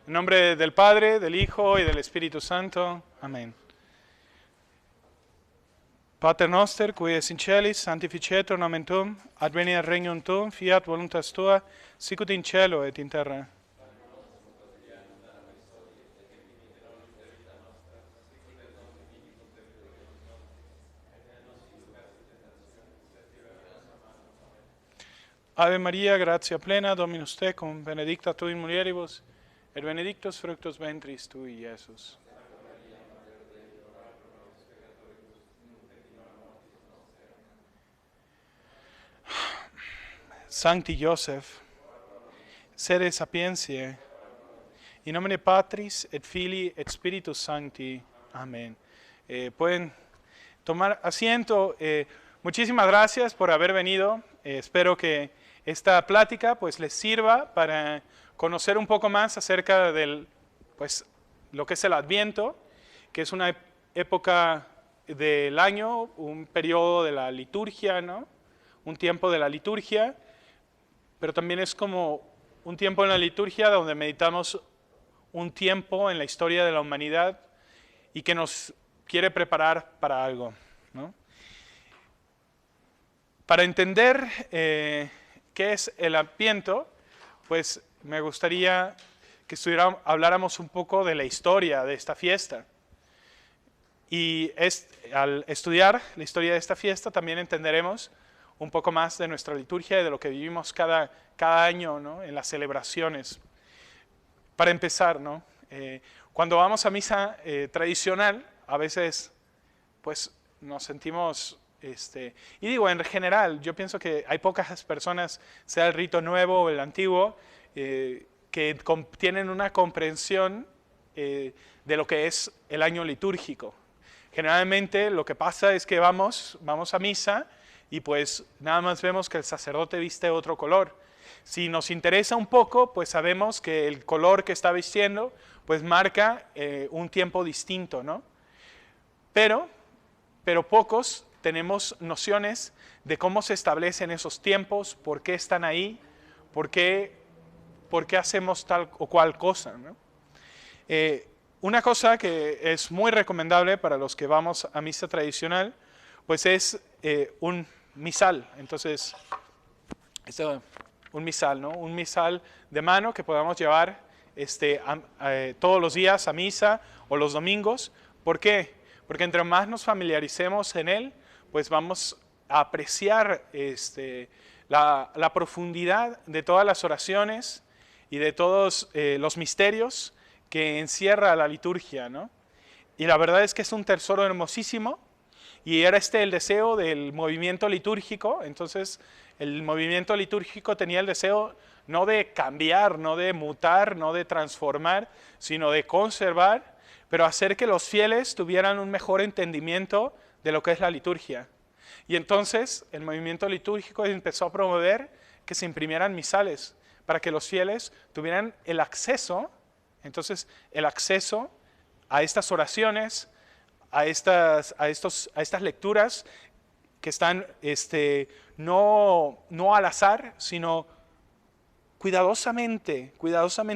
En nombre del Padre, del Hijo y del Espíritu Santo. Amén. Pater noster, qui es in celis, sanctificetur nomen tuum, adveniat regnum tuum, fiat voluntas tua, sicut in cielo et in terra. Ave Maria, gratia plena, Dominus tecum, benedicta tu in mulieribus, et benedictus fructus ventris tui, Iesus. Sancti Joseph, sede sapientiae, in nomine Patris et Filii et Spiritus Sancti. Amén. Pueden tomar asiento. Muchísimas gracias por haber venido. Espero que esta plática pues les sirva para conocer un poco más acerca del pues lo que es el Adviento, que es una época del año, un periodo de la liturgia, ¿no? Un tiempo de la liturgia, pero también es como un tiempo en la liturgia donde meditamos un tiempo en la historia de la humanidad y que nos quiere preparar para algo, ¿no? Para entender qué es el Adviento, pues me gustaría que habláramos un poco de la historia de esta fiesta. Y al estudiar la historia de esta fiesta también entenderemos un poco más de nuestra liturgia y de lo que vivimos cada año, ¿no? En las celebraciones. Para empezar, ¿no? Cuando vamos a misa tradicional, a veces pues nos sentimos, y digo en general, yo pienso que hay pocas personas, sea el rito nuevo o el antiguo, que tienen una comprensión de lo que es el año litúrgico. Generalmente lo que pasa es que vamos a misa y pues nada más vemos que el sacerdote viste otro color. Si nos interesa un poco, pues sabemos que el color que está vistiendo pues marca un tiempo distinto, ¿no? Pero pocos tenemos nociones de cómo se establecen esos tiempos, por qué están ahí, por qué hacemos tal o cual cosa, ¿no? Una cosa que es muy recomendable para los que vamos a misa tradicional, pues es un misal. Entonces, un misal, ¿no? Un misal de mano que podamos llevar todos los días a misa o los domingos. ¿Por qué? Porque entre más nos familiaricemos en él, pues vamos a apreciar la profundidad de todas las oraciones y de todos los misterios que encierra la liturgia, ¿no? Y la verdad es que es un tesoro hermosísimo, y era el deseo del movimiento litúrgico. Entonces el movimiento litúrgico tenía el deseo no de cambiar, no de mutar, no de transformar, sino de conservar, pero hacer que los fieles tuvieran un mejor entendimiento de lo que es la liturgia. Y entonces el movimiento litúrgico empezó a promover que se imprimieran misales para que los fieles tuvieran el acceso, entonces el acceso a estas oraciones, a estas lecturas que están no al azar, sino cuidadosamente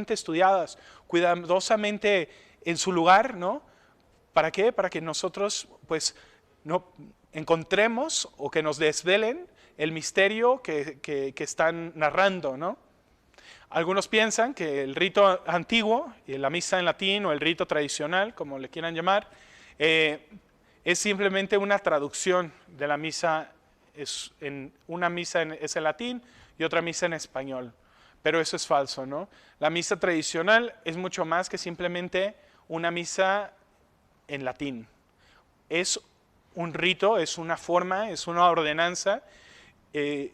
estudiadas, cuidadosamente en su lugar, ¿no? ¿Para qué? Para que nosotros pues no encontremos o que nos desvelen el misterio que están narrando, ¿no? Algunos piensan que el rito antiguo, la misa en latín o el rito tradicional, como le quieran llamar, es simplemente una traducción de la misa. Una misa es en latín y otra misa en español, pero eso es falso, ¿no? La misa tradicional es mucho más que simplemente una misa en latín. Es un rito, es una forma, es una ordenanza,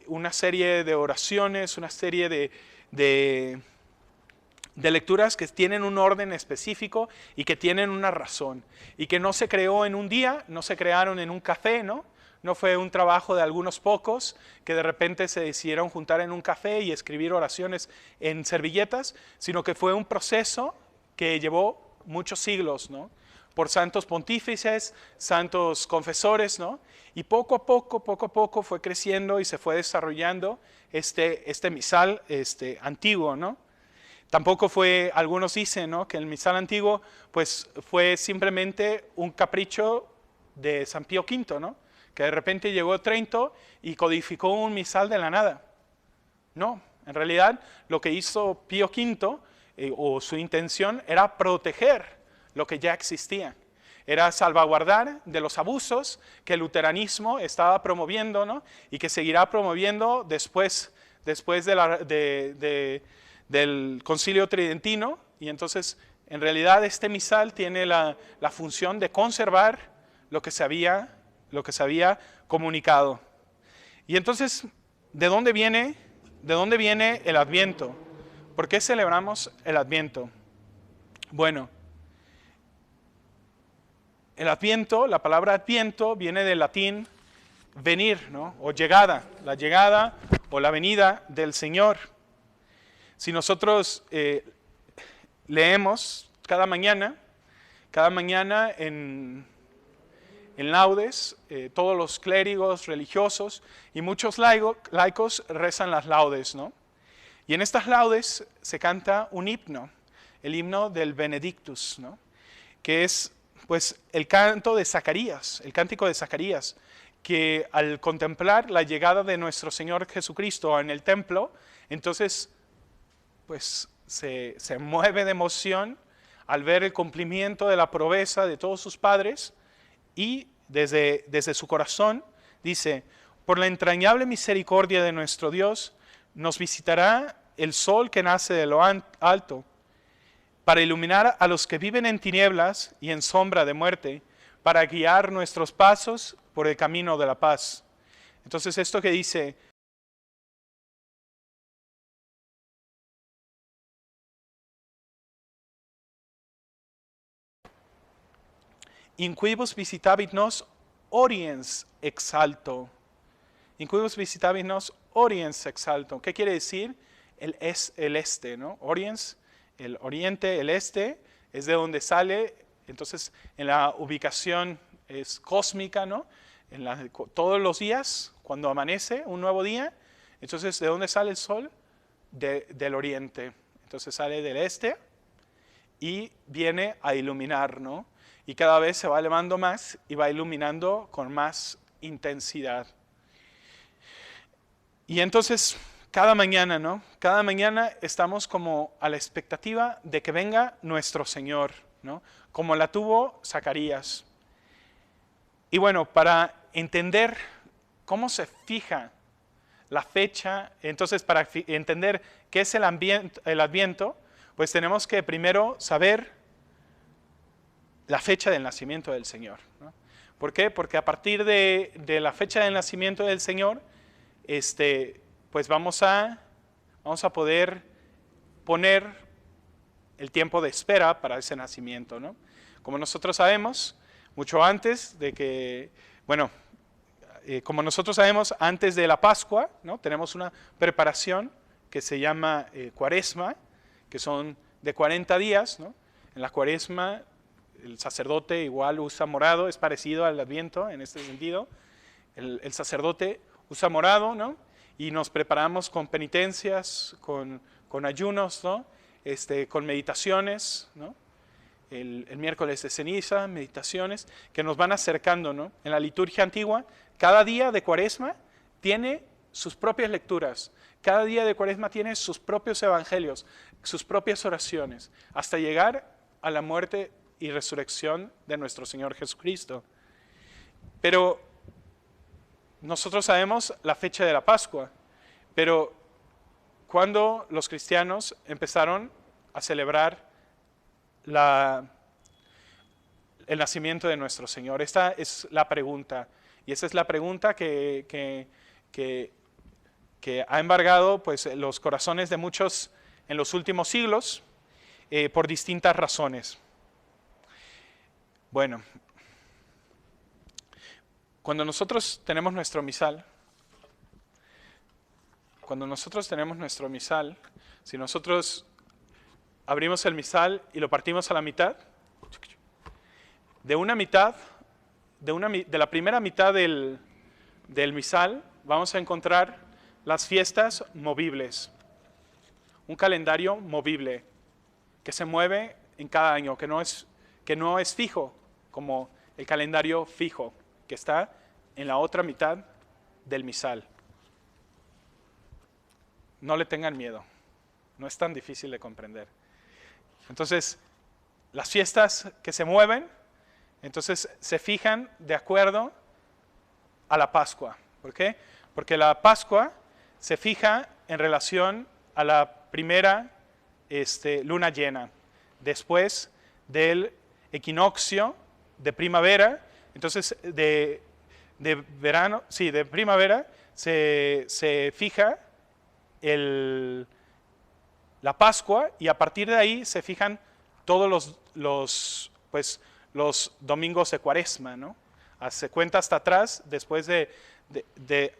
una serie de oraciones, una serie de lecturas que tienen un orden específico y que tienen una razón, y que no se creó en un día, no se crearon en un café, ¿no? No fue un trabajo de algunos pocos que de repente se decidieron juntar en un café y escribir oraciones en servilletas, sino que fue un proceso que llevó muchos siglos, ¿no? Por santos pontífices, santos confesores, ¿no? Y poco a poco fue creciendo y se fue desarrollando este misal antiguo, ¿no? Tampoco fue, algunos dicen, ¿no?, que el misal antiguo pues fue simplemente un capricho de San Pío V, ¿no?, que de repente llegó Trento y codificó un misal de la nada. No, en realidad lo que hizo Pío V, o su intención, era proteger lo que ya existía. Era salvaguardar de los abusos que el luteranismo estaba promoviendo, ¿no?, y que seguirá promoviendo después del Concilio Tridentino. Y entonces, en realidad, este misal tiene la función de conservar lo que se había comunicado. Y entonces, ¿de dónde viene el Adviento? ¿Por qué celebramos el Adviento? Bueno, el Adviento, la palabra Adviento viene del latín venir, ¿no?, o llegada, la llegada o la venida del Señor. Si nosotros leemos cada mañana en laudes, todos los clérigos religiosos y muchos laicos rezan las laudes, ¿no? Y en estas laudes se canta un himno, el himno del Benedictus, ¿no?, que es pues el canto de Zacarías, el cántico de Zacarías, que al contemplar la llegada de nuestro Señor Jesucristo en el templo, entonces pues se mueve de emoción al ver el cumplimiento de la promesa de todos sus padres, y desde su corazón dice: por la entrañable misericordia de nuestro Dios, nos visitará el sol que nace de lo alto, para iluminar a los que viven en tinieblas y en sombra de muerte, para guiar nuestros pasos por el camino de la paz. Entonces, esto que dice: in quibus visitabit nos oriens exalto. In quibus visitabit nos oriens exalto. ¿Qué quiere decir? El este, ¿no? Oriens, el oriente, el este, es de donde sale. Entonces, en la ubicación es cósmica, ¿no? Todos los días, cuando amanece un nuevo día, entonces, ¿de dónde sale el sol? Del oriente. Entonces sale del este y viene a iluminar, ¿no? Y cada vez se va elevando más y va iluminando con más intensidad. Y entonces, cada mañana, ¿no?, cada mañana estamos como a la expectativa de que venga nuestro Señor, ¿no?, como la tuvo Zacarías. Y bueno, para entender cómo se fija la fecha, entonces para entender qué es el Adviento, pues tenemos que primero saber la fecha del nacimiento del Señor, ¿no? ¿Por qué? Porque a partir de la fecha del nacimiento del Señor, pues vamos a poder poner el tiempo de espera para ese nacimiento, ¿no? Como nosotros sabemos, mucho antes de que, bueno, como nosotros sabemos, antes de la Pascua, ¿no?, tenemos una preparación que se llama Cuaresma, que son de 40 días, ¿no? En la Cuaresma el sacerdote igual usa morado, es parecido al Adviento en este sentido. El sacerdote usa morado, ¿no?, y nos preparamos con penitencias, con ayunos, ¿no?, con meditaciones, ¿no? El miércoles de ceniza, meditaciones que nos van acercando, ¿no? En la liturgia antigua, cada día de Cuaresma tiene sus propias lecturas, cada día de Cuaresma tiene sus propios evangelios, sus propias oraciones, hasta llegar a la muerte y resurrección de nuestro Señor Jesucristo. Pero nosotros sabemos la fecha de la Pascua, pero ¿cuándo los cristianos empezaron a celebrar el nacimiento de nuestro Señor? Esta es la pregunta, y esa es la pregunta que ha embargado pues los corazones de muchos en los últimos siglos, por distintas razones. Bueno, cuando nosotros tenemos nuestro misal, si nosotros abrimos el misal y lo partimos a la mitad, de la primera mitad del misal vamos a encontrar las fiestas movibles. un calendario movible, que se mueve en cada año, que no es fijo, como el calendario fijo, que está en la otra mitad del misal. No le tengan miedo, no es tan difícil de comprender. Entonces, las fiestas que se mueven, entonces se fijan de acuerdo a la Pascua. ¿Por qué? Porque la Pascua se fija en relación a la primera luna llena, después del equinoccio de primavera. Entonces, de verano, sí, de primavera se fija la Pascua, y a partir de ahí se fijan todos los domingos de Cuaresma, ¿no? Se cuenta hasta atrás, después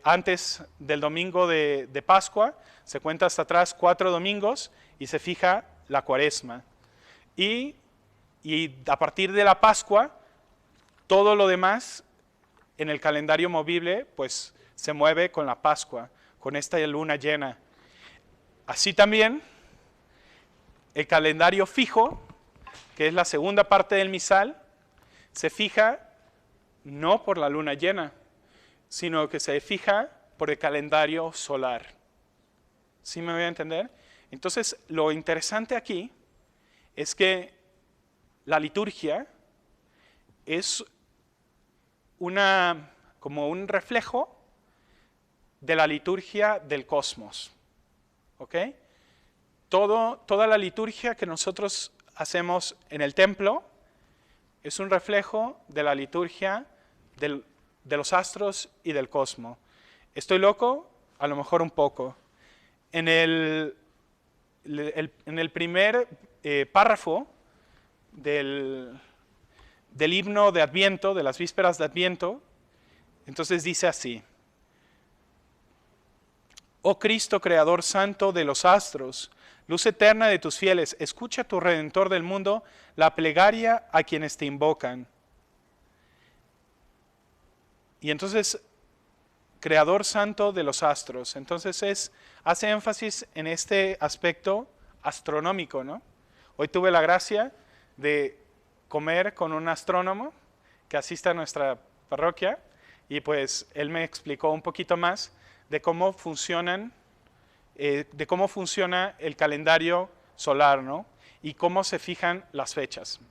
antes del domingo de Pascua, se cuenta hasta atrás 4 domingos y se fija la Cuaresma. Y a partir de la Pascua, todo lo demás en el calendario movible, pues se mueve con la Pascua, con esta luna llena. Así también, el calendario fijo, que es la segunda parte del misal, se fija no por la luna llena, sino que se fija por el calendario solar. ¿Sí me voy a entender? Entonces, lo interesante aquí es que la liturgia es como un reflejo de la liturgia del cosmos. ¿Ok? Toda la liturgia que nosotros hacemos en el templo es un reflejo de la liturgia de los astros y del cosmos. ¿Estoy loco? A lo mejor un poco. En el primer párrafo del himno de Adviento, de las vísperas de Adviento, entonces dice así: Oh Cristo, Creador Santo de los astros, luz eterna de tus fieles, escucha tu Redentor del mundo, la plegaria a quienes te invocan. Y entonces, Creador Santo de los astros, entonces hace énfasis en este aspecto astronómico, ¿no? Hoy tuve la gracia de comer con un astrónomo que asiste a nuestra parroquia, y pues él me explicó un poquito más de cómo funciona el calendario solar, ¿no? Y cómo se fijan las fechas.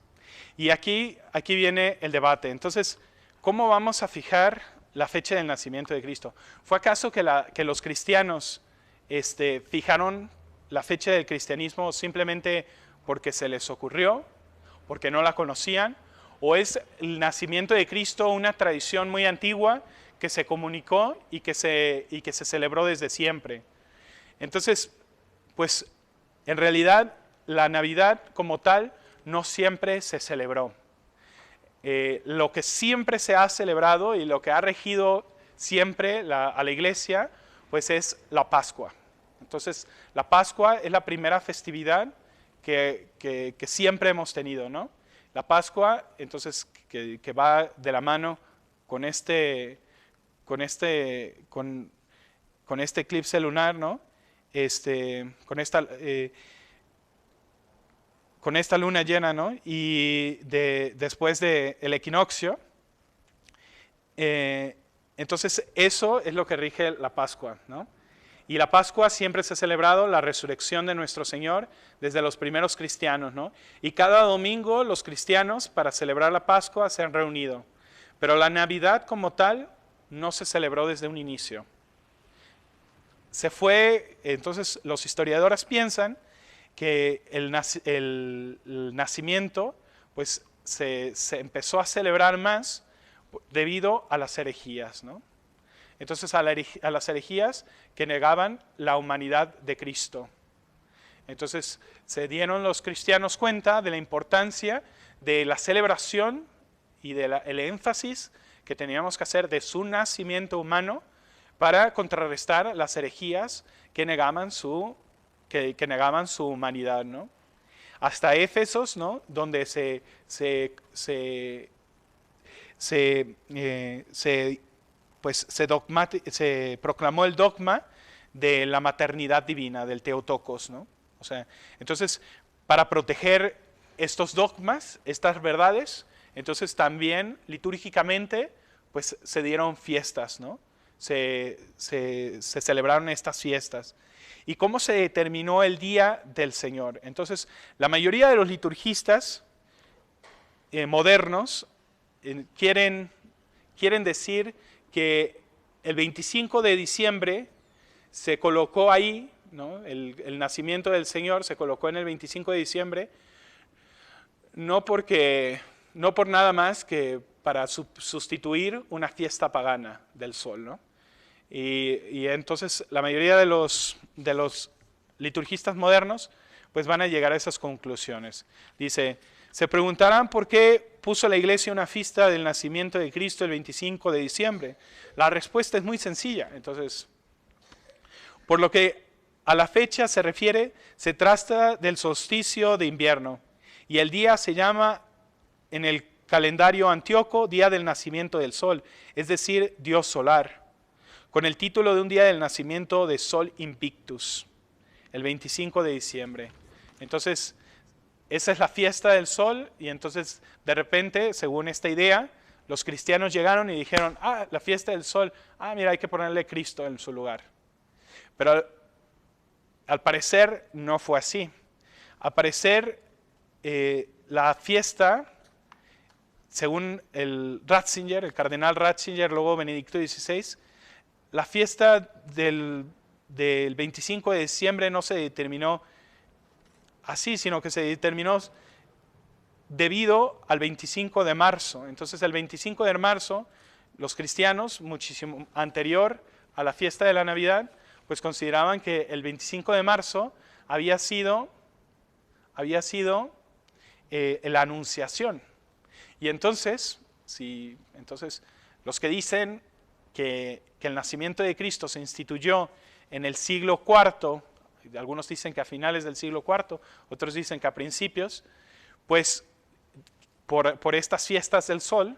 Y aquí viene el debate. Entonces, ¿cómo vamos a fijar la fecha del nacimiento de Cristo? ¿Fue acaso que los cristianos fijaron la fecha del cristianismo simplemente porque se les ocurrió, porque no la conocían? ¿O es el nacimiento de Cristo una tradición muy antigua que se comunicó y que se celebró desde siempre? Entonces, pues en realidad la Navidad como tal no siempre se celebró. Lo que siempre se ha celebrado y lo que ha regido siempre a la iglesia, pues es la Pascua. Entonces, la Pascua es la primera festividad que siempre hemos tenido, ¿no? La Pascua, entonces, que va de la mano con este eclipse lunar, ¿no? Con esta luna llena, ¿no? Y después del equinoccio. Entonces, eso es lo que rige la Pascua, ¿no? Y la Pascua siempre se ha celebrado la resurrección de nuestro Señor desde los primeros cristianos, ¿no? Y cada domingo los cristianos, para celebrar la Pascua, se han reunido. Pero la Navidad como tal no se celebró desde un inicio. Entonces los historiadores piensan que el nacimiento pues se empezó a celebrar más debido a las herejías, ¿no? Entonces a las herejías que negaban la humanidad de Cristo. Entonces se dieron los cristianos cuenta de la importancia de la celebración y el énfasis que teníamos que hacer de su nacimiento humano para contrarrestar las herejías que negaban su humanidad, ¿no? Hasta Éfesos, ¿no? Donde se proclamó el dogma de la maternidad divina, del Theotokos, ¿no? O sea, entonces, para proteger estos dogmas, estas verdades, entonces también litúrgicamente pues se dieron fiestas, ¿no? Se celebraron estas fiestas. ¿Y cómo se determinó el día del Señor? Entonces, la mayoría de los liturgistas modernos quieren decir que el 25 de diciembre se colocó ahí, ¿no? El nacimiento del Señor se colocó en el 25 de diciembre, no por nada más que para sustituir una fiesta pagana del sol, ¿no? Y entonces la mayoría de los liturgistas modernos pues van a llegar a esas conclusiones. Dice, se preguntarán por qué puso la iglesia una fiesta del nacimiento de Cristo el 25 de diciembre. La respuesta es muy sencilla. Entonces, por lo que a la fecha se refiere, se trata del solsticio de invierno y el día se llama en el calendario antíoco día del nacimiento del sol, es decir, Dios solar, con el título de un día del nacimiento de Sol Invictus, el 25 de diciembre. Entonces, esa es la fiesta del sol y entonces de repente, según esta idea, los cristianos llegaron y dijeron, la fiesta del sol, mira, hay que ponerle Cristo en su lugar. Pero al parecer no fue así. Al parecer la fiesta, según el cardenal Ratzinger, luego Benedicto XVI, la fiesta del 25 de diciembre no se determinó así, sino que se determinó debido al 25 de marzo. Entonces el 25 de marzo, los cristianos, muchísimo anterior a la fiesta de la Navidad, pues consideraban que el 25 de marzo había sido la Anunciación. Y entonces, los que dicen que el nacimiento de Cristo se instituyó en el siglo IV, algunos dicen que a finales del siglo IV, otros dicen que a principios, pues por estas fiestas del sol.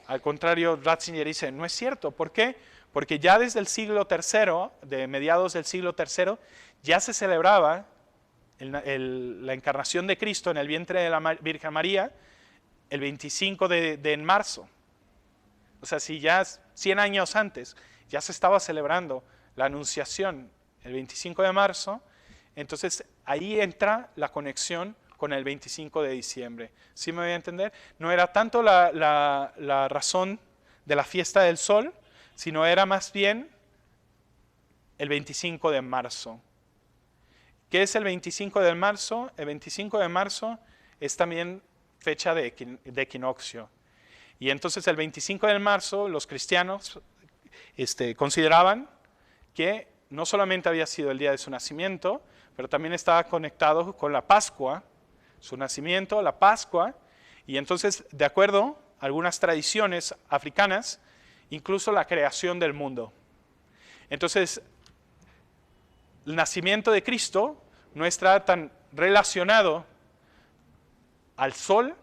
Al contrario, Ratzinger dice, no es cierto. ¿Por qué? Porque ya desde el siglo III, de mediados del siglo III, ya se celebraba la encarnación de Cristo en el vientre de la Virgen María el 25 de marzo. O sea, si ya 100 años antes ya se estaba celebrando la Anunciación el 25 de marzo, entonces ahí entra la conexión con el 25 de diciembre. ¿Sí me voy a entender? No era tanto la razón de la fiesta del sol, sino era más bien el 25 de marzo. ¿Qué es el 25 de marzo? El 25 de marzo es también fecha de equinoccio. Y entonces el 25 de marzo los cristianos consideraban que no solamente había sido el día de su nacimiento, pero también estaba conectado con la Pascua, su nacimiento, la Pascua, y entonces, de acuerdo a algunas tradiciones africanas, incluso la creación del mundo. Entonces, el nacimiento de Cristo no está tan relacionado al sol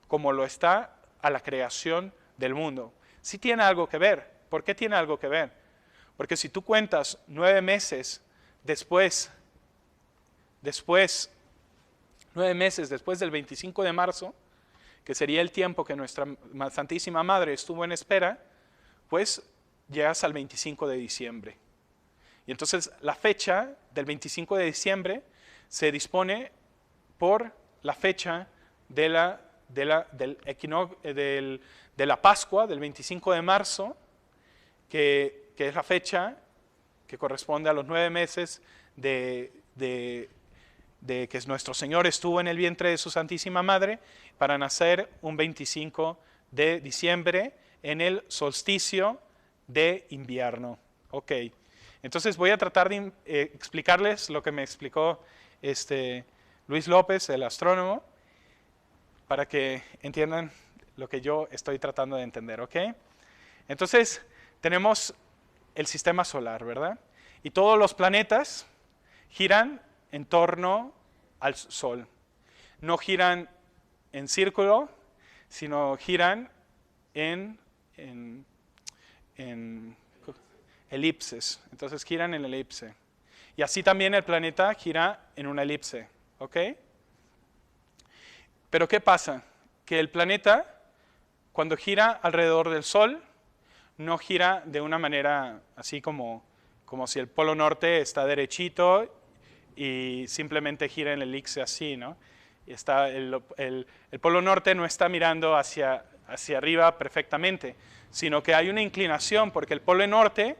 como lo está a la creación del mundo. Sí tiene algo que ver. ¿Por qué tiene algo que ver? Porque si tú cuentas 9 meses después 9 meses después del 25 de marzo, que sería el tiempo que nuestra Santísima Madre estuvo en espera, pues llegas al 25 de diciembre. Y entonces la fecha del 25 de diciembre se dispone por la fecha de la Pascua, del 25 de marzo, que es la fecha que corresponde a los 9 meses de que nuestro Señor estuvo en el vientre de su Santísima Madre para nacer un 25 de diciembre en el solsticio de invierno. Ok, entonces voy a tratar de explicarles lo que me explicó Luis López, el astrónomo, para que entiendan lo que yo estoy tratando de entender, ¿ok? Entonces, tenemos el sistema solar, ¿verdad? Y todos los planetas giran en torno al Sol. No giran en círculo, sino giran en elipses. Entonces giran en elipse. Y así también el planeta gira en una elipse, ¿ok? Pero ¿qué pasa? Que el planeta, cuando gira alrededor del Sol, no gira de una manera así como si el polo norte está derechito y simplemente gira en el elipse así, ¿no? Y está el polo norte no está mirando hacia arriba perfectamente, sino que hay una inclinación porque el polo norte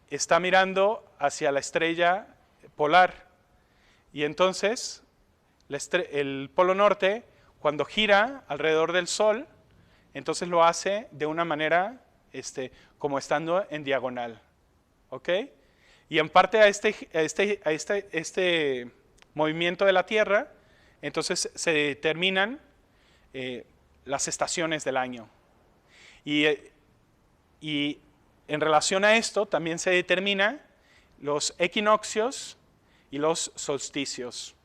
está mirando hacia la estrella polar. Y entonces el polo norte, cuando gira alrededor del Sol, entonces lo hace de una manera como estando en diagonal. ¿Ok? Y en parte a este movimiento de la Tierra, entonces se determinan las estaciones del año. Y en relación a esto también se determinan los equinoccios y los solsticios.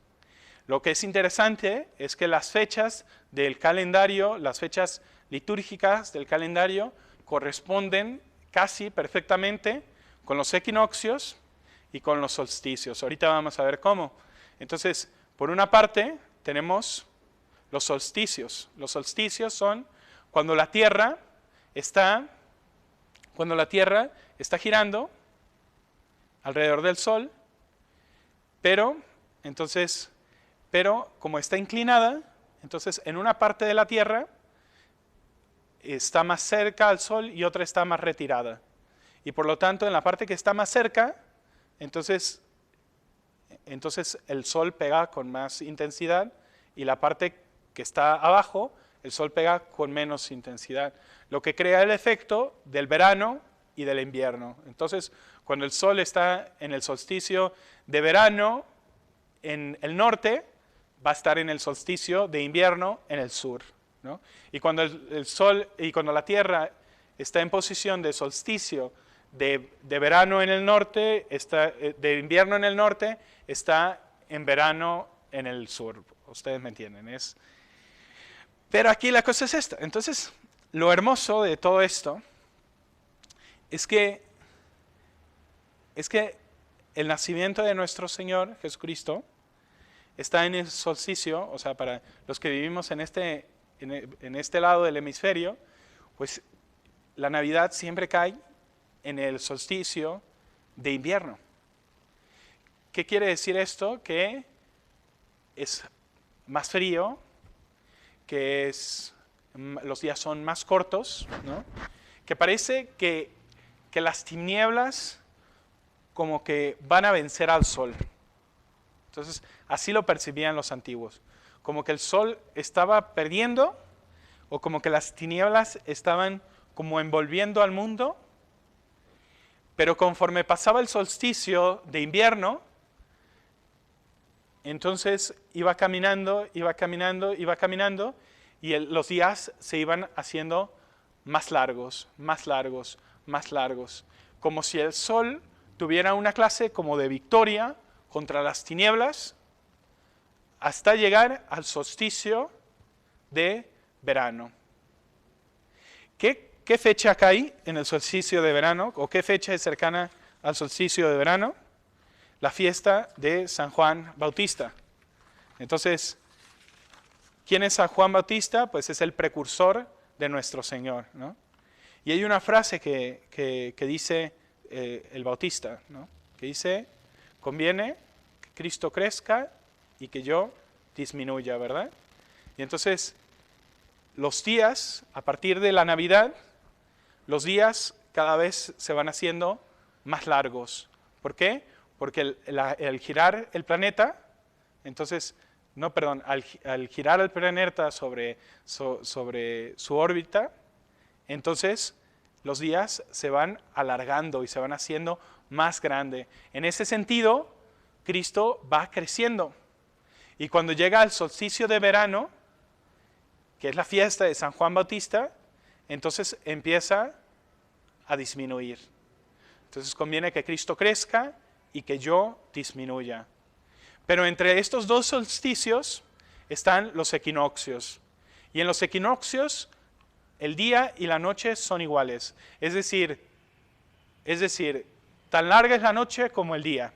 Lo que es interesante es que las fechas del calendario, las fechas litúrgicas del calendario, corresponden casi perfectamente con los equinoccios y con los solsticios. Ahorita vamos a ver cómo. Entonces, por una parte, tenemos los solsticios. Los solsticios son cuando la Tierra está girando alrededor del Sol, pero como está inclinada, entonces en una parte de la Tierra está más cerca al Sol y otra está más retirada. Y por lo tanto, en la parte que está más cerca, entonces el Sol pega con más intensidad y la parte que está abajo, el Sol pega con menos intensidad, lo que crea el efecto del verano y del invierno. Entonces, cuando el Sol está en el solsticio de verano en el norte, va a estar en el solsticio de invierno en el sur, ¿no? Y cuando el Sol y cuando la Tierra está en posición de solsticio de verano en el norte, de invierno en el norte, está en verano en el sur. Ustedes me entienden. Pero aquí la cosa es esta. Entonces, lo hermoso de todo esto es que el nacimiento de nuestro Señor Jesucristo está en el solsticio, o sea, para los que vivimos en este lado del hemisferio, pues la Navidad siempre cae en el solsticio de invierno. ¿Qué quiere decir esto? Que es más frío, que los días son más cortos, ¿no? Que parece que las tinieblas como que van a vencer al sol. Entonces, así lo percibían los antiguos. Como que el sol estaba perdiendo, o como que las tinieblas estaban como envolviendo al mundo, pero conforme pasaba el solsticio de invierno, entonces iba caminando, y los días se iban haciendo más largos, más largos, más largos. Como si el sol tuviera una clase como de victoria contra las tinieblas, hasta llegar al solsticio de verano. ¿Qué fecha cae en el solsticio de verano? ¿O qué fecha es cercana al solsticio de verano? La fiesta de San Juan Bautista. Entonces, ¿quién es San Juan Bautista? Pues es el precursor de nuestro Señor, ¿no? Y hay una frase que dice el Bautista, ¿no? Que dice, conviene que Cristo crezca y que yo disminuya, ¿verdad? Y entonces, los días, a partir de la Navidad, los días cada vez se van haciendo más largos. ¿Por qué? Porque al girar el planeta, al girar el planeta sobre su órbita, entonces los días se van alargando y se van haciendo más grandes. En ese sentido, Cristo va creciendo. Y cuando llega al solsticio de verano, que es la fiesta de San Juan Bautista, entonces empieza a disminuir. Entonces conviene que Cristo crezca y que yo disminuya. Pero entre estos dos solsticios están los equinoccios. Y en los equinoccios el día y la noche son iguales. Es decir, tan larga es la noche como el día.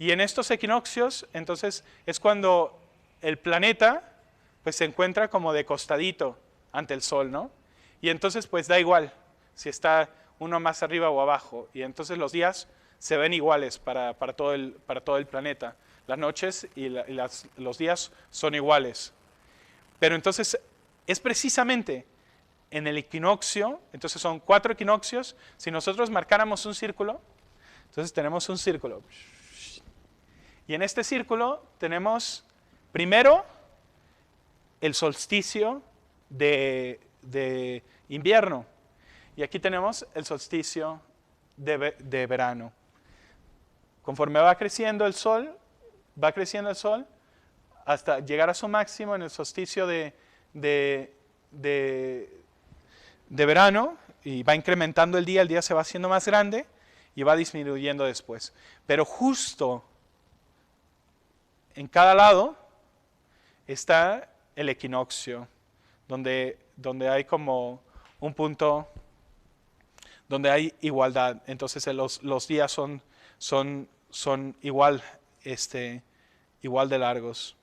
Y en estos equinoccios, entonces, es cuando el planeta pues se encuentra como de costadito ante el Sol, ¿no? Y entonces pues da igual si está uno más arriba o abajo. Y entonces los días se ven iguales para todo el planeta. Las noches y los días son iguales. Pero entonces es precisamente en el equinoccio, entonces son 4 equinoccios. Si nosotros marcáramos un círculo, entonces tenemos un círculo. Y en este círculo tenemos primero el solsticio de invierno. Y aquí tenemos el solsticio de verano. Conforme va creciendo el sol hasta llegar a su máximo en el solsticio de verano, y va incrementando el día se va haciendo más grande y va disminuyendo después. Pero justo en cada lado está el equinoccio, donde hay como un punto donde hay igualdad. Entonces los días son igual de largos.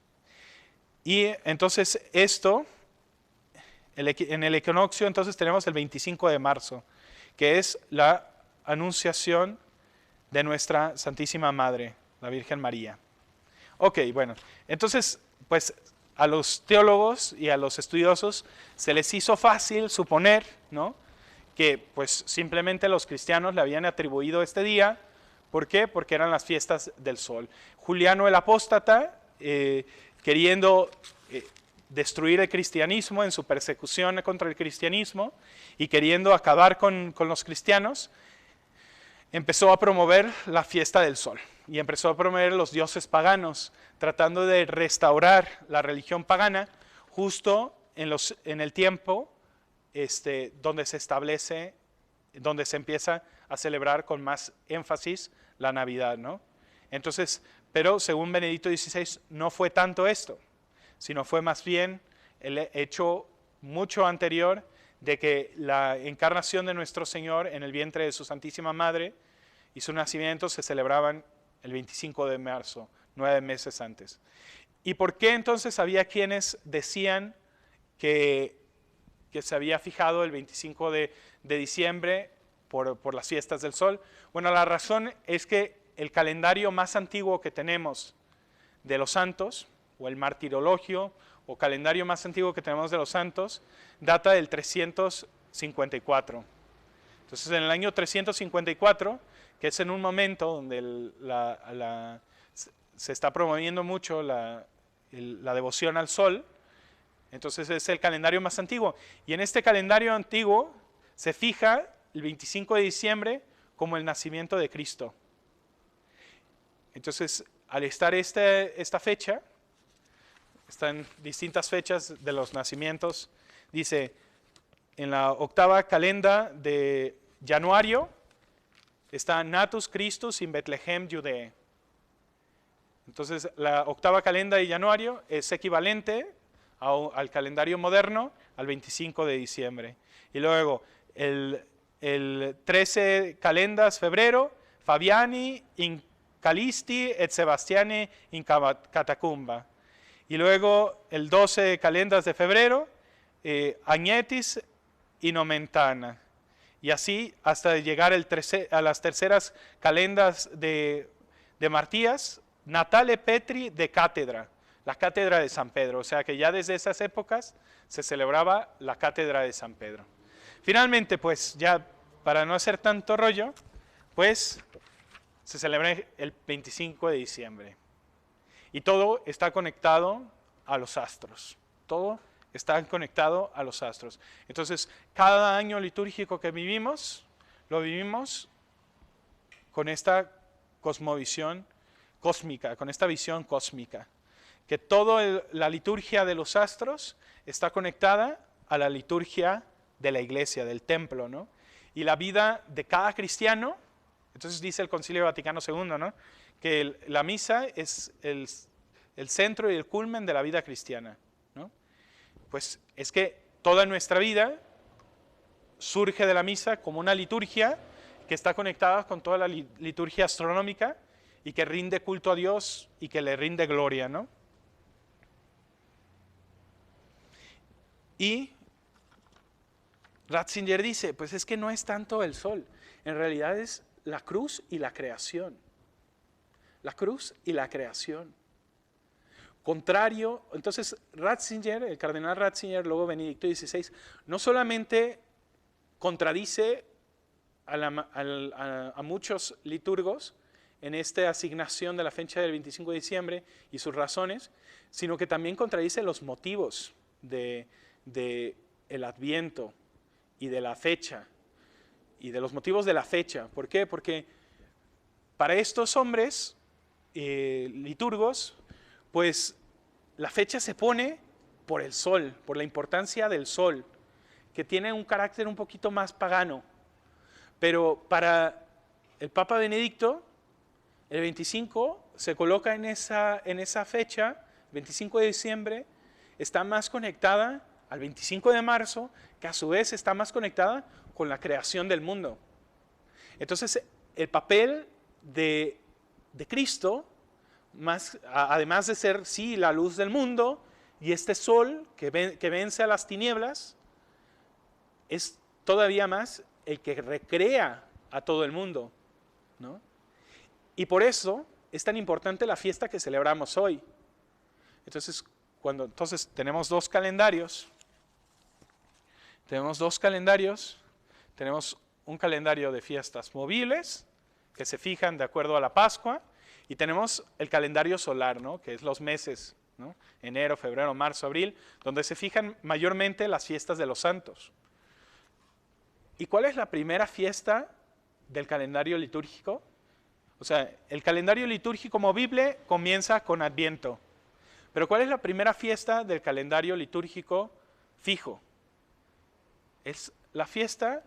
Y entonces en el equinoccio entonces tenemos el 25 de marzo, que es la anunciación de nuestra Santísima Madre, la Virgen María. Ok, bueno, entonces pues a los teólogos y a los estudiosos se les hizo fácil suponer, ¿no?, que pues simplemente los cristianos le habían atribuido este día. ¿Por qué? Porque eran las fiestas del sol. Juliano el Apóstata, queriendo destruir el cristianismo en su persecución contra el cristianismo y queriendo acabar con los cristianos, empezó a promover la fiesta del sol y empezó a promover los dioses paganos, tratando de restaurar la religión pagana justo en el tiempo donde se empieza a celebrar con más énfasis la Navidad, ¿no? Entonces, pero según Benedicto XVI no fue tanto esto, sino fue más bien el hecho mucho anterior de que la encarnación de nuestro Señor en el vientre de su Santísima Madre y su nacimiento se celebraban el 25 de marzo, 9 meses antes. ¿Y por qué entonces había quienes decían que se había fijado el 25 de diciembre por las fiestas del sol? Bueno, la razón es que el calendario más antiguo que tenemos de los santos, o el martirologio, o calendario más antiguo que tenemos de los santos, data del 354. Entonces, en el año 354, que es en un momento donde se está promoviendo mucho la devoción al sol, entonces es el calendario más antiguo. Y en este calendario antiguo se fija el 25 de diciembre como el nacimiento de Cristo. Entonces, al estar esta fecha, están distintas fechas de los nacimientos, dice, en la octava calenda de Januario está Natus Christus in Bethlehem Judee. Entonces, la octava calenda de Januario es equivalente al calendario moderno, al 25 de diciembre. Y luego, el 13 calendas febrero, Fabiani in Calisti et Sebastiani in Catacumba. Y luego, el 12 calendas de febrero, Agnetis in Nomentana. Y así hasta llegar a las terceras calendas de Martías, Natale Petri de Cátedra, la cátedra de San Pedro. O sea que ya desde esas épocas se celebraba la cátedra de San Pedro. Finalmente, pues ya para no hacer tanto rollo, pues se celebra el 25 de diciembre. Y todo está conectado a los astros. Todo está conectado a los astros. Entonces, cada año litúrgico que vivimos, lo vivimos con esta cosmovisión cósmica, con esta visión cósmica. Que toda la liturgia de los astros está conectada a la liturgia de la iglesia, del templo, ¿no? Y la vida de cada cristiano, entonces dice el Concilio Vaticano II, ¿no?, que la misa es el centro y el culmen de la vida cristiana, ¿no? Pues es que toda nuestra vida surge de la misa como una liturgia que está conectada con toda la liturgia astronómica y que rinde culto a Dios y que le rinde gloria, ¿no? Y Ratzinger dice, pues es que no es tanto el sol, en realidad es la cruz y la creación. La cruz y la creación. Contrario, entonces Ratzinger, el cardenal Ratzinger, luego Benedicto XVI, no solamente contradice a muchos liturgos en esta asignación de la fecha del 25 de diciembre y sus razones, sino que también contradice los motivos del Adviento y de la fecha, y de los motivos de la fecha. ¿Por qué? Porque para estos hombres liturgos, pues la fecha se pone por el sol, por la importancia del sol, que tiene un carácter un poquito más pagano. Pero para el Papa Benedicto, el 25 se coloca en esa fecha, 25 de diciembre, está más conectada al 25 de marzo, que a su vez está más conectada con la creación del mundo. Entonces, el papel de Cristo, además de ser, sí, la luz del mundo, y este sol que vence a las tinieblas, es todavía más el que recrea a todo el mundo, ¿no? Y por eso es tan importante la fiesta que celebramos hoy. Entonces, tenemos dos calendarios. Tenemos un calendario de fiestas movibles, que se fijan de acuerdo a la Pascua, y tenemos el calendario solar, ¿no? Que es los meses, ¿no? Enero, febrero, marzo, abril, donde se fijan mayormente las fiestas de los santos. ¿Y cuál es la primera fiesta del calendario litúrgico? O sea, el calendario litúrgico movible comienza con Adviento. Pero ¿cuál es la primera fiesta del calendario litúrgico fijo? Es la fiesta,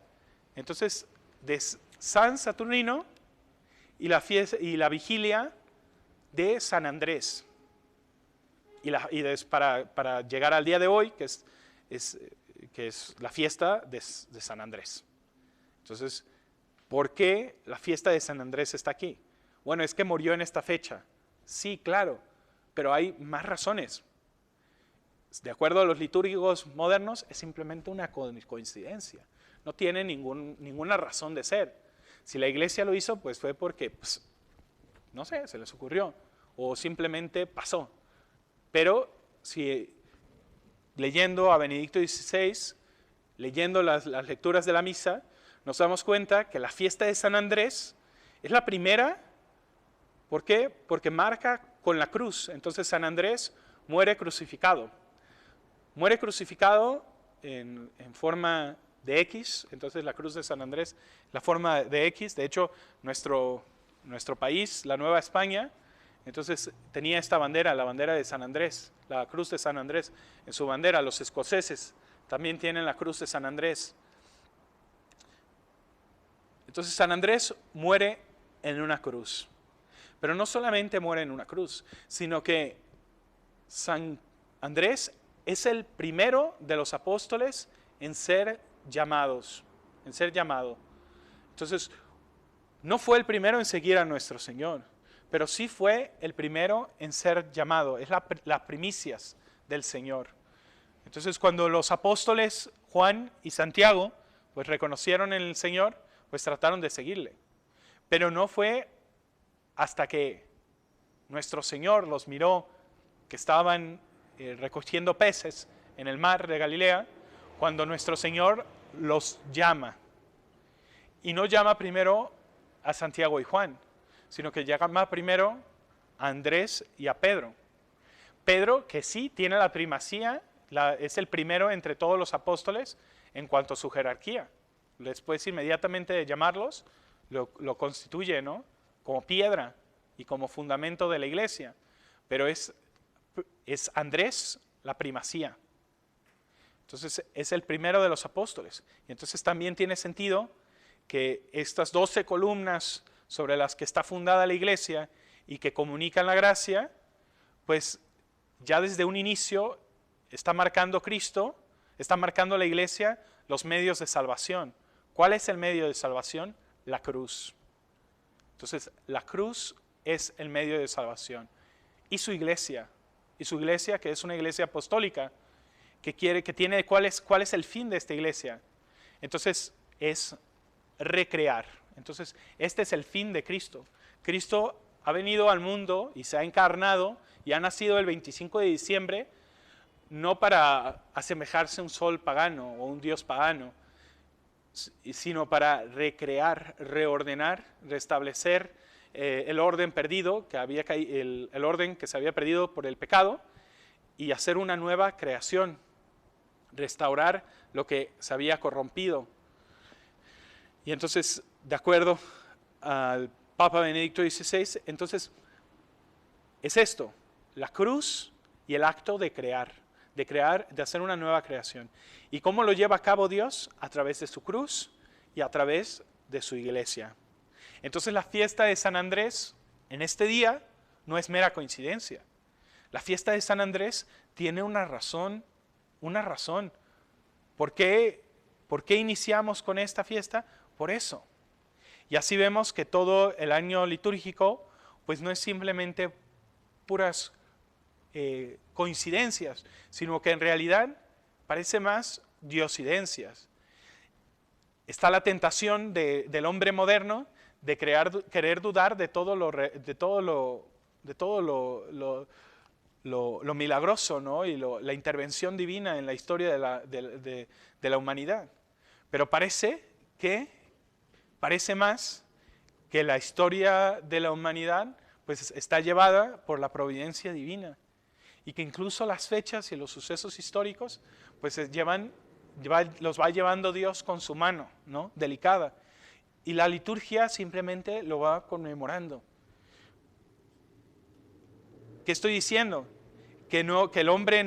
entonces, de San Saturnino y la vigilia de San Andrés. Para llegar al día de hoy, que es la fiesta de San Andrés. Entonces, ¿por qué la fiesta de San Andrés está aquí? Bueno, es que murió en esta fecha. Sí, claro, pero hay más razones. De acuerdo a los litúrgicos modernos, es simplemente una coincidencia. No tiene ninguna razón de ser. Si la iglesia lo hizo, pues fue porque, no sé, se les ocurrió, o simplemente pasó. Pero si leyendo a Benedicto XVI, leyendo las lecturas de la misa, nos damos cuenta que la fiesta de San Andrés es la primera. ¿Por qué? Porque marca con la cruz. Entonces San Andrés muere crucificado. Muere crucificado en forma de X. Entonces la cruz de San Andrés, la forma de X. De hecho, nuestro país, la Nueva España, entonces tenía esta bandera, la bandera de San Andrés, la cruz de San Andrés en su bandera. Los escoceses también tienen la cruz de San Andrés. Entonces San Andrés muere en una cruz. Pero no solamente muere en una cruz, sino que San Andrés es el primero de los apóstoles en ser llamados, en ser llamado. Entonces, no fue el primero en seguir a nuestro Señor, pero sí fue el primero en ser llamado. Es las primicias del Señor. Entonces, cuando los apóstoles Juan y Santiago pues reconocieron en el Señor, pues trataron de seguirle. Pero no fue hasta que nuestro Señor los miró, que estaban recogiendo peces en el mar de Galilea, cuando nuestro Señor los llama. Y no llama primero a Santiago y Juan, sino que llama primero a Andrés y a Pedro. Pedro, que sí tiene la primacía, es el primero entre todos los apóstoles en cuanto a su jerarquía. Después, inmediatamente de llamarlos, lo constituye, ¿no?, como piedra y como fundamento de la iglesia. Pero es Andrés la primacía. Entonces es el primero de los apóstoles. Y entonces también tiene sentido que estas 12 columnas sobre las que está fundada la iglesia y que comunican la gracia, pues ya desde un inicio está marcando Cristo, está marcando la iglesia los medios de salvación. ¿Cuál es el medio de salvación? La cruz. Entonces la cruz es el medio de salvación. Y su iglesia que es una iglesia apostólica, ¿cuál es el fin de esta iglesia? Entonces es recrear. Entonces este es el fin de Cristo. Cristo ha venido al mundo y se ha encarnado y ha nacido el 25 de diciembre, no para asemejarse a un sol pagano o un dios pagano, sino para recrear, reordenar, restablecer el orden perdido, el orden que se había perdido por el pecado, y hacer una nueva creación, restaurar lo que se había corrompido. Y entonces, de acuerdo al Papa Benedicto XVI, entonces es esto, la cruz y el acto de crear, de hacer una nueva creación. ¿Y cómo lo lleva a cabo Dios? A través de su cruz y a través de su iglesia. Entonces la fiesta de San Andrés en este día no es mera coincidencia. La fiesta de San Andrés tiene una razón. ¿Por qué iniciamos con esta fiesta? Por eso. Y así vemos que todo el año litúrgico pues no es simplemente puras coincidencias, sino que en realidad parece más diosidencias. Está la tentación del hombre moderno de querer dudar de todo lo milagroso, ¿no? Y la intervención divina en la historia de la humanidad. Pero parece más que la historia de la humanidad pues está llevada por la providencia divina, y que incluso las fechas y los sucesos históricos pues los va llevando Dios con su mano, ¿no? Delicada, y la liturgia simplemente lo va conmemorando. ¿Qué estoy diciendo? Que el hombre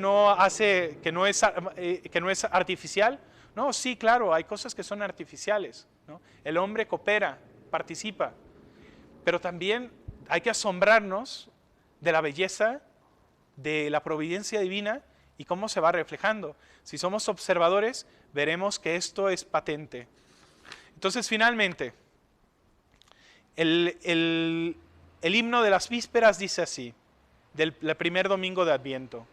que no es artificial. No, sí, claro, hay cosas que son artificiales, ¿no? El hombre coopera, participa, pero también hay que asombrarnos de la belleza de la providencia divina y cómo se va reflejando. Si somos observadores, veremos que esto es patente. Entonces, finalmente, el himno de las vísperas dice así, del primer domingo de Adviento: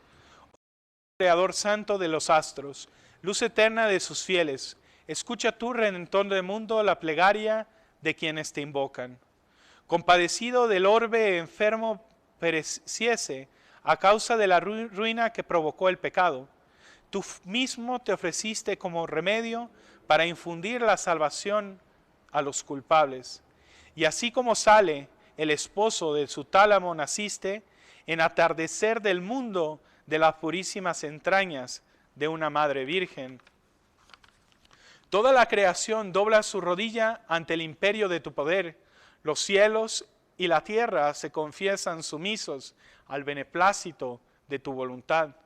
Creador santo de los astros, luz eterna de sus fieles, escucha tú, Redentor del mundo, la plegaria de quienes te invocan. Compadecido del orbe enfermo pereciese a causa de la ruina que provocó el pecado, tú mismo te ofreciste como remedio para infundir la salvación a los culpables. Y así como sale el esposo de su tálamo naciste, en atardecer del mundo de las purísimas entrañas de una madre virgen. Toda la creación dobla su rodilla ante el imperio de tu poder. Los cielos y la tierra se confiesan sumisos al beneplácito de tu voluntad.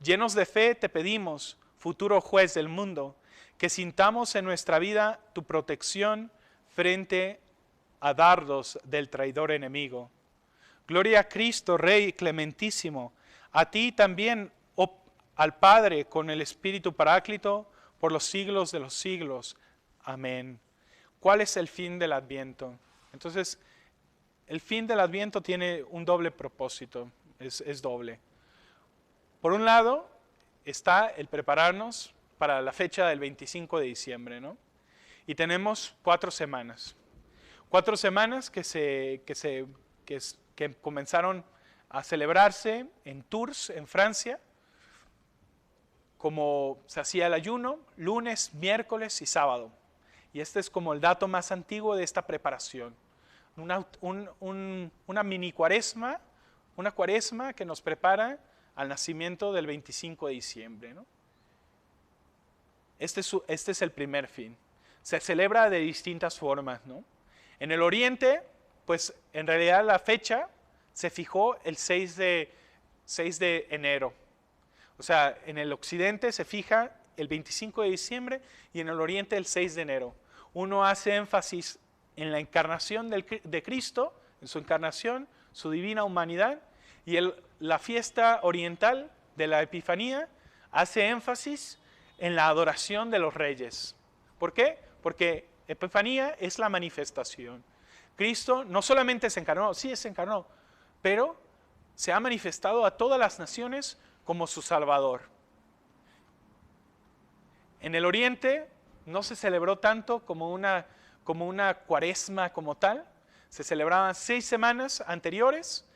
Llenos de fe te pedimos, futuro juez del mundo, que sintamos en nuestra vida tu protección frente a dardos del traidor enemigo. Gloria a Cristo, Rey clementísimo, a ti también, al Padre, con el Espíritu Paráclito, por los siglos de los siglos. Amén. ¿Cuál es el fin del Adviento? Entonces, el fin del Adviento tiene un doble propósito, es doble. Por un lado, está el prepararnos para la fecha del 25 de diciembre, ¿no? Y tenemos 4 semanas. 4 semanas que comenzaron a celebrarse en Tours, en Francia, como se hacía el ayuno, lunes, miércoles y sábado. Y este es como el dato más antiguo de esta preparación. Una mini cuaresma, una cuaresma que nos prepara al nacimiento del 25 de diciembre, ¿no? Este es el primer fin. Se celebra de distintas formas, ¿no? En el Oriente, pues en realidad la fecha se fijó el 6 de enero. O sea, en el Occidente se fija el 25 de diciembre y en el Oriente el 6 de enero. Uno hace énfasis en la encarnación de Cristo, en su encarnación, su divina humanidad, y la fiesta oriental de la Epifanía hace énfasis en la adoración de los reyes. ¿Por qué? Porque Epifanía es la manifestación. Cristo no solamente se encarnó, sí se encarnó, pero se ha manifestado a todas las naciones como su Salvador. En el Oriente no se celebró tanto como una cuaresma como tal. Se celebraban 6 semanas anteriores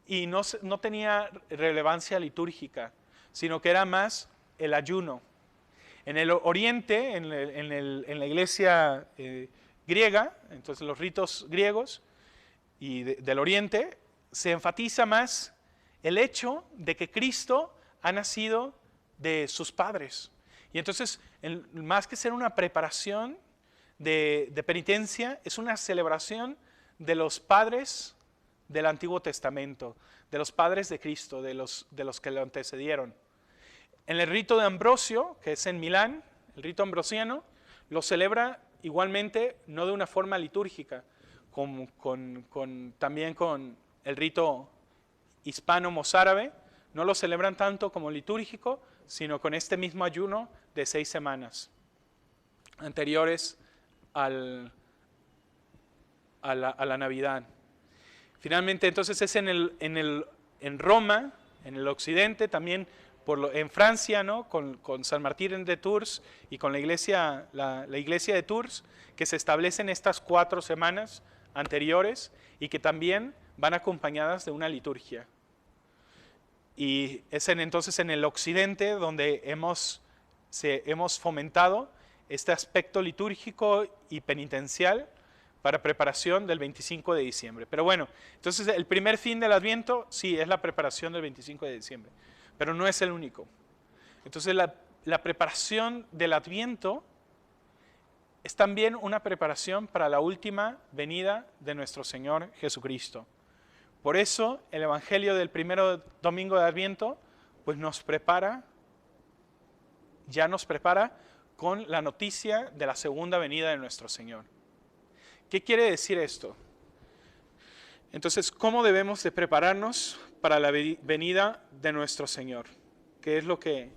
y no tenía relevancia litúrgica, sino que era más el ayuno. En el Oriente, en la iglesia griega, entonces los ritos griegos y del Oriente, se enfatiza más el hecho de que Cristo ha nacido de sus padres. Y entonces, más que ser una preparación de penitencia, es una celebración de los padres del Antiguo Testamento, de los padres de Cristo, de los que lo antecedieron. En el rito de Ambrosio, que es en Milán, el rito ambrosiano, lo celebra igualmente, no de una forma litúrgica, también con el rito hispano-mozárabe, no lo celebran tanto como litúrgico, sino con este mismo ayuno de 6 semanas anteriores a la Navidad. Finalmente, entonces es en Roma, en el occidente, también en Francia, ¿no? con San Martín de Tours y con la iglesia de Tours, que se establecen estas 4 semanas anteriores y que también van acompañadas de una liturgia. Y es entonces en el occidente donde hemos fomentado este aspecto litúrgico y penitencial para preparación del 25 de diciembre. Pero bueno, entonces el primer fin del Adviento sí es la preparación del 25 de diciembre, pero no es el único. Entonces la preparación del Adviento es también una preparación para la última venida de nuestro Señor Jesucristo. Por eso el Evangelio del primero domingo de Adviento pues ya nos prepara con la noticia de la segunda venida de nuestro Señor. ¿Qué quiere decir esto? Entonces, ¿cómo debemos de prepararnos para la venida de nuestro Señor? ¿Qué es lo que...?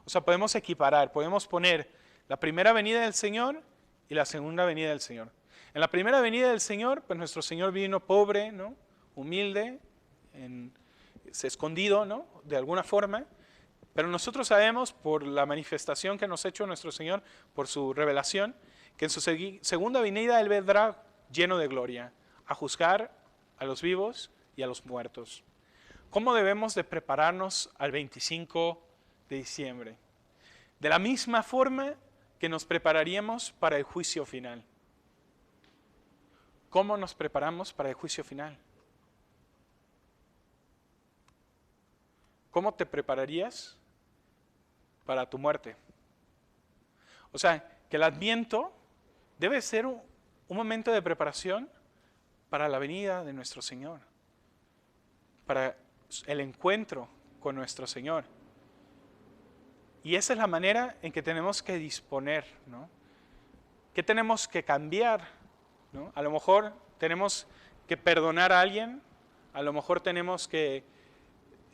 O sea, podemos equiparar, podemos poner la primera venida del Señor y la segunda venida del Señor. En la primera venida del Señor, pues nuestro Señor vino pobre, ¿no? Humilde, escondido, ¿no? De alguna forma. Pero nosotros sabemos, por la manifestación que nos ha hecho nuestro Señor, por su revelación, que en su segunda venida Él vendrá lleno de gloria, a juzgar a los vivos y a los muertos. ¿Cómo debemos de prepararnos al 25 de diciembre? De la misma forma que nos prepararíamos para el juicio final. ¿Cómo nos preparamos para el juicio final? ¿Cómo te prepararías para tu muerte? O sea, que el Adviento debe ser un momento de preparación para la venida de nuestro Señor, para el encuentro con nuestro Señor. Y esa es la manera en que tenemos que disponer, ¿no? ¿Qué tenemos que cambiar? ¿No? A lo mejor tenemos que perdonar a alguien, a lo mejor tenemos que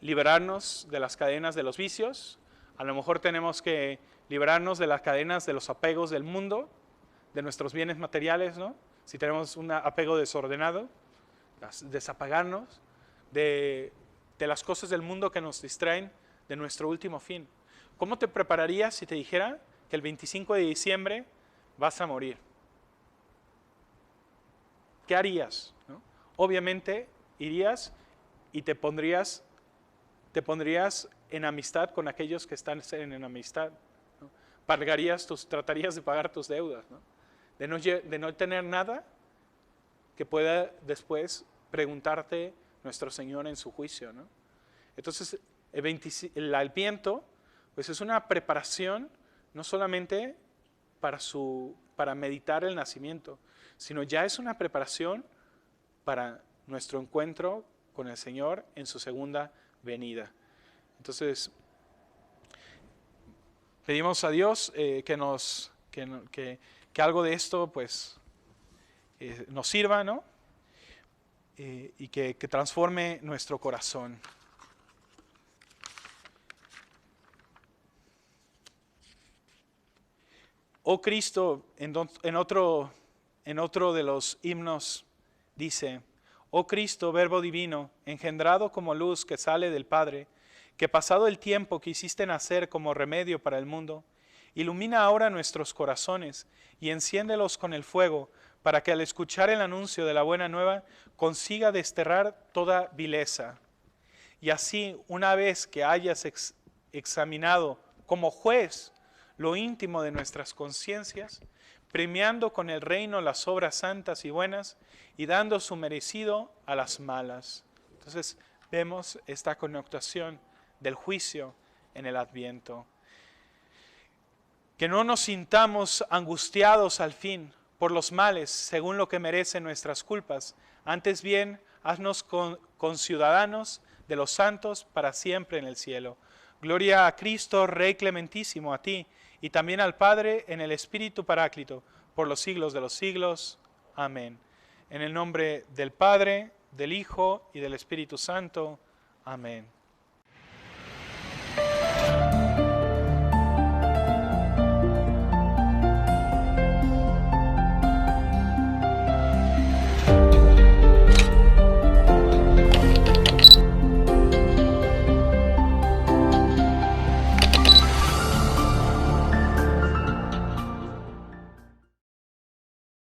liberarnos de las cadenas de los vicios, a lo mejor tenemos que liberarnos de las cadenas de los apegos del mundo, de nuestros bienes materiales, ¿no? Si tenemos un apego desordenado, desapegarnos de las cosas del mundo que nos distraen de nuestro último fin. ¿Cómo te prepararías si te dijera que el 25 de diciembre vas a morir? ¿Qué harías? ¿No? Obviamente irías y te pondrías en amistad con aquellos que están en enemistad, ¿no? Tratarías de pagar tus deudas, ¿no? De no tener nada que pueda después preguntarte nuestro Señor en su juicio, ¿no? Entonces, el Adviento pues es una preparación no solamente para meditar el nacimiento, sino ya es una preparación para nuestro encuentro con el Señor en su segunda venida. Entonces, pedimos a Dios que algo de esto pues nos sirva, ¿no? Y que transforme nuestro corazón. Oh Cristo, en otro de los himnos dice: Oh Cristo, Verbo divino, engendrado como luz que sale del Padre, que pasado el tiempo quisiste nacer como remedio para el mundo, ilumina ahora nuestros corazones y enciéndelos con el fuego, para que al escuchar el anuncio de la buena nueva consiga desterrar toda vileza. Y así, una vez que hayas examinado como juez lo íntimo de nuestras conciencias, premiando con el reino las obras santas y buenas y dando su merecido a las malas. Entonces vemos esta connotación del juicio en el Adviento. Que no nos sintamos angustiados al fin por los males según lo que merecen nuestras culpas. Antes bien, haznos conciudadanos de los santos para siempre en el cielo. Gloria a Cristo, Rey clementísimo, a ti, y también al Padre en el Espíritu Paráclito, por los siglos de los siglos. Amén. En el nombre del Padre, del Hijo y del Espíritu Santo. Amén.